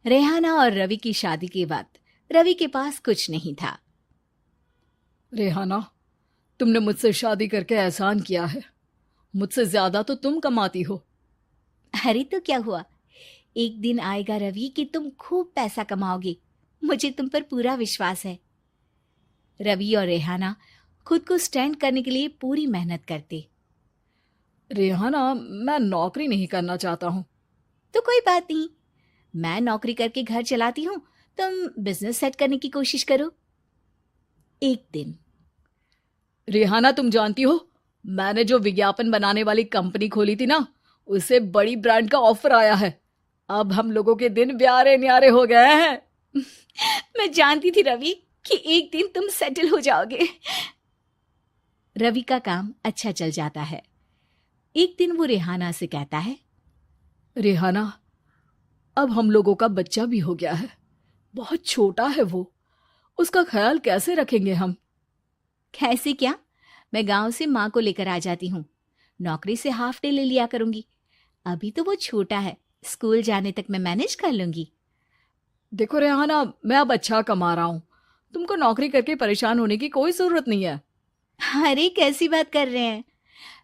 रेहाना और रवि की शादी के वक्त रवि के पास कुछ नहीं था। रेहाना, तुमने मुझसे शादी करके एहसान किया है। मुझसे ज्यादा तो तुम कमाती हो। अरे तो क्या हुआ, एक दिन आएगा रवि कि तुम खूब पैसा कमाओगे। मुझे तुम पर पूरा विश्वास है। रवि और रेहाना खुद को स्टैंड करने के लिए पूरी मेहनत करते। रेहाना, मैं नौकरी नहीं करना चाहता हूँ। तो कोई बात नहीं, मैं नौकरी करके घर चलाती हूँ, तुम बिजनेस सेट करने की कोशिश करो। एक दिन रेहाना, तुम जानती हो, मैंने जो विज्ञापन बनाने वाली कंपनी खोली थी ना, उसे बड़ी ब्रांड का ऑफर आया है। अब हम लोगों के दिन ब्यारे न्यारे हो गए हैं। मैं जानती थी रवि कि एक दिन तुम सेटल हो जाओगे। रवि का काम अच्छा चल जाता है। एक दिन वो रेहाना से कहता है, रेहाना, अब हम लोगों का बच्चा भी हो गया है। बहुत छोटा है वो। उसका ख्याल कैसे रखेंगे हम? कैसे क्या, मैं गांव से माँ को लेकर आ जाती हूँ। नौकरी से हाफ डे ले लिया करूंगी। अभी तो वो छोटा है, स्कूल जाने तक मैं मैनेज कर लूंगी। देखो रेहाना, मैं अब अच्छा कमा रहा हूँ। तुमको नौकरी करके परेशान होने की कोई जरूरत नहीं है। अरे कैसी बात कर रहे हैं,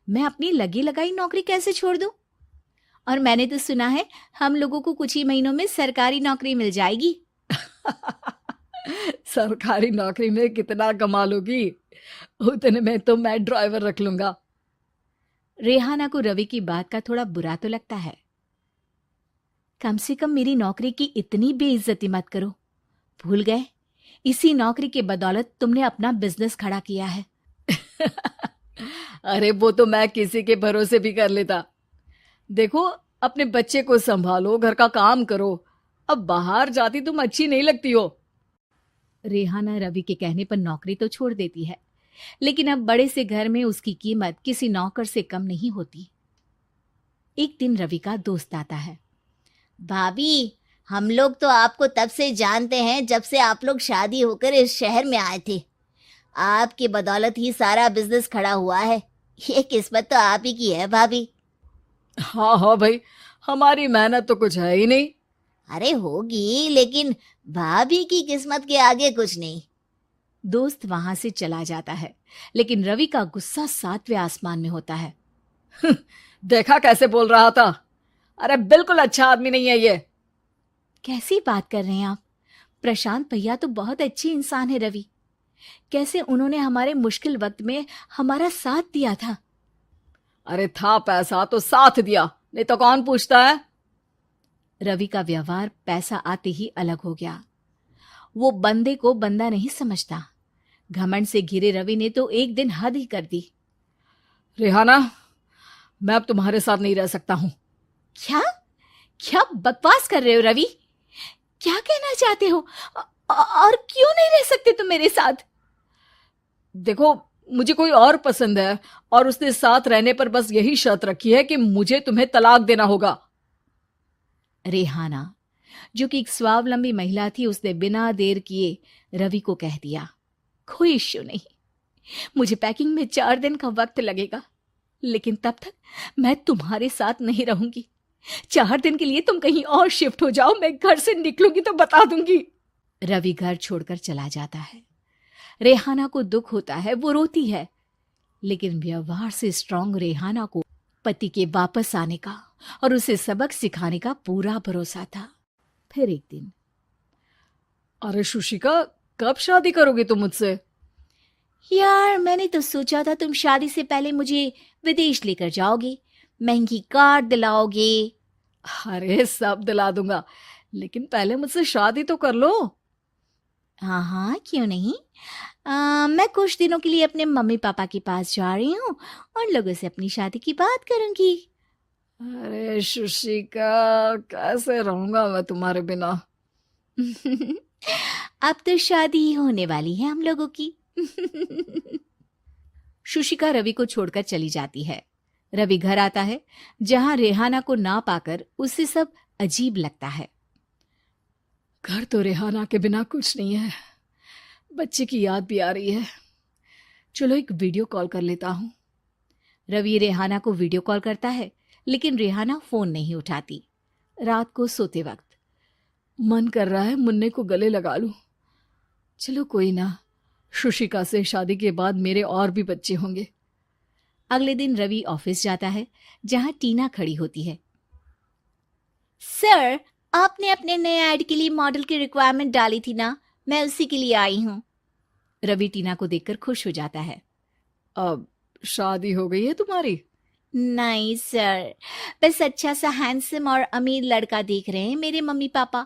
मैं अपनी लगी लगाई नौकरी कैसे छोड़ दूं? और मैंने तो सुना है हम लोगों को कुछ ही महीनों में सरकारी नौकरी मिल जाएगी। सरकारी नौकरी में कितना कमा लोगी? उतने में तो मैं ड्राइवर रख लूंगा। रेहाना को रवि की बात का थोड़ा बुरा तो लगता है। कम से कम मेरी नौकरी की इतनी बेइज्जती मत करो। भूल गए, इसी नौकरी के बदौलत तुमने अपना बिजनेस खड़ा किया है। अरे वो तो मैं किसी के भरोसे भी कर लेता। देखो, अपने बच्चे को संभालो, घर का काम करो। अब बाहर जाती तुम अच्छी नहीं लगती हो। रेहाना रवि के कहने पर नौकरी तो छोड़ देती है, लेकिन अब बड़े से घर में उसकी कीमत किसी नौकर से कम नहीं होती। एक दिन रवि का दोस्त आता है। भाभी, हम लोग तो आपको तब से जानते हैं जब से आप लोग शादी होकर इस शहर में आए थे। आपकी बदौलत ही सारा बिजनेस खड़ा हुआ है। ये किस्मत तो आप ही की है भाभी। हाँ हाँ भाई, हमारी मेहनत तो कुछ है ही नहीं। अरे होगी, लेकिन भाभी की किस्मत के आगे कुछ नहीं। दोस्त वहां से चला जाता है, लेकिन रवि का गुस्सा सातवें आसमान में होता है। देखा कैसे बोल रहा था? अरे बिल्कुल अच्छा आदमी नहीं है ये। कैसी बात कर रहे हैं आप? प्रशांत भैया तो बहुत अच्छी इंसान है रवि। कैसे उन्होंने हमारे मुश्किल वक्त में हमारा साथ दिया था। अरे था पैसा तो साथ दिया, नहीं तो कौन पूछता है? रवि का व्यवहार पैसा आते ही अलग हो गया। वो बंदे को बंदा नहीं समझता। घमंड से घिरे रवि ने तो एक दिन हद ही कर दी। रेहाना, मैं अब तुम्हारे साथ नहीं रह सकता हूं। क्या क्या बकवास कर रहे हो रवि? क्या कहना चाहते हो? और क्यों नहीं रह सकते तुम मेरे साथ? देखो, मुझे कोई और पसंद है, और उसने साथ रहने पर बस यही शर्त रखी है कि मुझे तुम्हें तलाक देना होगा। रेहाना, जो कि एक स्वावलंबी महिला थी, उसने बिना देर किए रवि को कह दिया, कोई इश्यू नहीं, मुझे पैकिंग में 4 दिन का वक्त लगेगा, लेकिन तब तक मैं तुम्हारे साथ नहीं रहूंगी। 4 दिन के लिए तुम कहीं और शिफ्ट हो जाओ, मैं घर से निकलूंगी तो बता दूंगी। रवि घर छोड़कर चला जाता है। रेहाना को दुख होता है, वो रोती है, लेकिन व्यवहार से स्ट्रांग रेहाना को पति के वापस आने का और उसे सबक सिखाने का पूरा भरोसा था। फिर एक दिन, अरे शुशिका, कब शादी करोगे तुम मुझसे? यार मैंने तो सोचा था तुम शादी से पहले मुझे विदेश लेकर जाओगे, महंगी कार दिलाओगे। अरे सब दिला दूंगा, लेकिन पहले मुझसे शादी तो कर लो। हाँ हाँ, क्यों नहीं। मैं कुछ दिनों के लिए अपने मम्मी पापा के पास जा रही हूँ और लोगों से अपनी शादी की बात करूंगी। अरे शुशिका, कैसे रहूंगा मैं तुम्हारे बिना? अब तो शादी ही होने वाली है हम लोगों की। शुशिका रवि को छोड़कर चली जाती है। रवि घर आता है, जहां रेहाना को ना पाकर उसे सब अजीब लगता है। घर तो रेहाना के बिना कुछ नहीं है। बच्चे की याद भी आ रही है। चलो एक वीडियो कॉल कर लेता हूँ। रवि रेहाना को वीडियो कॉल करता है, लेकिन रेहाना फोन नहीं उठाती। रात को सोते वक्त मन कर रहा है मुन्ने को गले लगा लूं। चलो कोई ना, शुशिका से शादी के बाद मेरे और भी बच्चे होंगे। अगले दिन रवि ऑफिस जाता है, जहां टीना खड़ी होती है। सर, आपने अपने नए ऐड के लिए मॉडल की रिक्वायरमेंट डाली थी ना, मैं उसी के लिए आई हूँ। रवि टीना को देखकर खुश हो जाता है। अब शादी हो गई है तुम्हारी? नहीं सर, बस अच्छा सा हैंडसम और अमीर लड़का देख रहे हैं मेरे मम्मी पापा।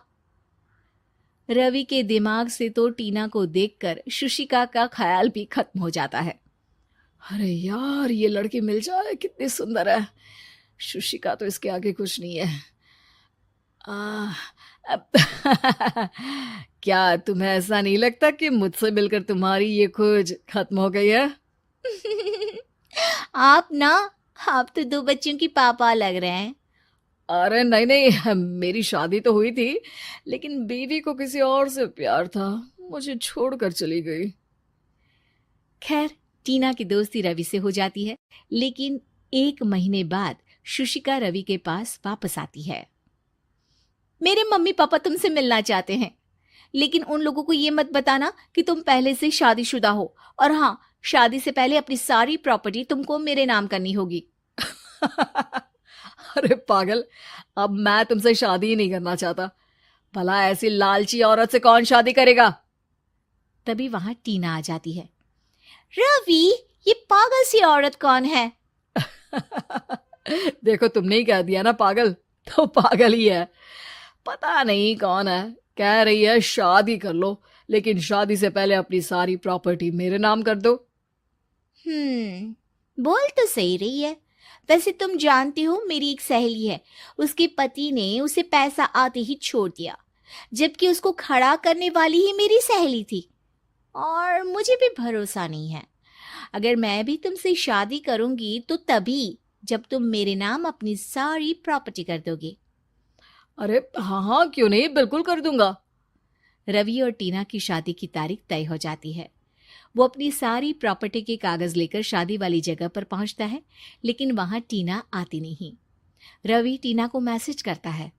रवि के दिमाग से तो टीना को देखकर शुशिका का ख्याल भी खत्म हो जाता है। अरे यार, ये लड़की मिल जाए, कितनी सुंदर है। शुशिका तो इसके आगे कुछ नहीं है। अब क्या तुम्हें ऐसा नहीं लगता कि मुझसे मिलकर तुम्हारी ये खोज खत्म हो गई है? आप तो 2 बच्चों की पापा लग रहे हैं। अरे नहीं नहीं, मेरी शादी तो हुई थी, लेकिन बीवी को किसी और से प्यार था, मुझे छोड़कर चली गई। खैर, टीना की दोस्ती रवि से हो जाती है, लेकिन 1 महीने बाद शुशिका रवि के पास वापस आती है। मेरे मम्मी पापा तुमसे मिलना चाहते हैं, लेकिन उन लोगों को ये मत बताना कि तुम पहले से शादीशुदा हो, और हाँ, शादी से पहले अपनी सारी प्रॉपर्टी तुमको मेरे नाम करनी होगी। अरे पागल, अब मैं तुमसे शादी ही नहीं करना चाहता। भला ऐसी लालची औरत से कौन शादी करेगा? तभी वहां टीना आ जाती है। रवि, ये पागल सी औरत कौन है? देखो, तुमने ही कह दिया ना पागल, तो पागल ही है। पता नहीं कौन है, कह रही है शादी कर लो, लेकिन शादी से पहले अपनी सारी प्रॉपर्टी मेरे नाम कर दो। बोल तो सही रही है। वैसे तुम जानती हो, मेरी एक सहेली है, उसके पति ने उसे पैसा आते ही छोड़ दिया, जबकि उसको खड़ा करने वाली ही मेरी सहेली थी। और मुझे भी भरोसा नहीं है। अगर मैं भी तुमसे शादी करूंगी तो तभी जब तुम मेरे नाम अपनी सारी प्रॉपर्टी कर दोगे। अरे हाँ हाँ, क्यों नहीं, बिल्कुल कर दूंगा। रवि और टीना की शादी की तारीख तय हो जाती है। वो अपनी सारी प्रॉपर्टी के कागज लेकर शादी वाली जगह पर पहुंचता है, लेकिन वहां टीना आती नहीं। रवि टीना को मैसेज करता है।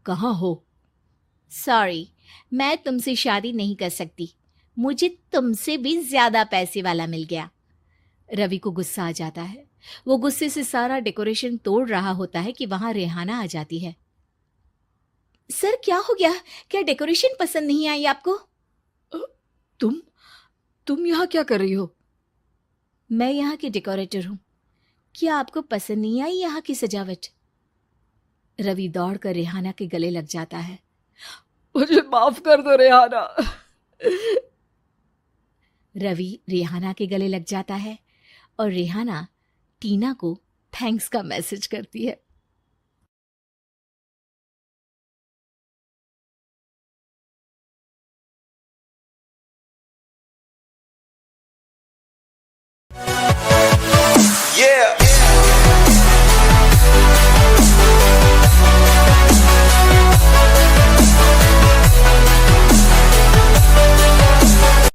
कहाँ हो? सॉरी, मैं तुमसे शादी नहीं कर सकती, मुझे तुमसे भी ज्यादा पैसे वाला मिल गया। रवि को गुस्सा आ जाता है। वो गुस्से से सारा डेकोरेशन तोड़ रहा होता है कि वहां रेहाना आ जाती है। सर, क्या हो गया? क्या डेकोरेशन पसंद नहीं आई आपको? तुम यहाँ क्या कर रही हो? मैं यहाँ की डेकोरेटर हूँ। क्या आपको पसंद नहीं आई यहाँ की सजावट? रवि दौड़कर रेहाना के गले लग जाता है। मुझे माफ कर दो रेहाना। रवि रेहाना के गले लग जाता है और रेहाना टीना को थैंक्स का मैसेज करती है।